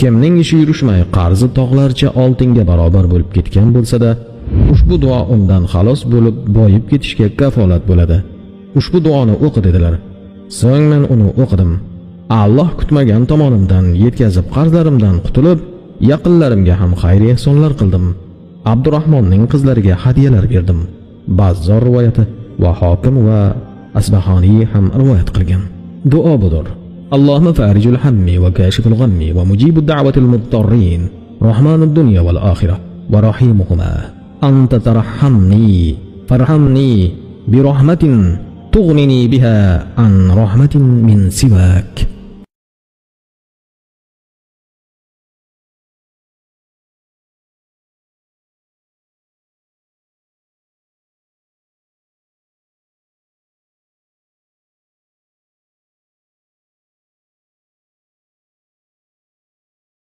kimning ishi yurishmay qarzi tog'larcha oltinga barobar bo'lib ketgan bo'lsa-da, ushbu duo undan xalos bo'lib boyib ketishga kafolat bo'ladi. Ushbu duoni o'qi dedilar. So'ng men uni o'qidim. Alloh kutmagan tomonimdan yetkazib qarzlarimdan qutulib, yaqinlarimga ham xayr ehsonlar qildim. Abdurahmonning qizlariga hadiyalar berdim. Bazzor rivoyati va Hokim va Asbahoniy ham rivoyat qilgan. Duo budur. Allohumma farijul hammi va kashiful ghammi va mujibud da'vatil mudtarrin, rahmanud dunya val oxirah va rahimuhuma. Anta tarhamni farhamni bi rahmatin tughnini biha an rahmatin min siwak.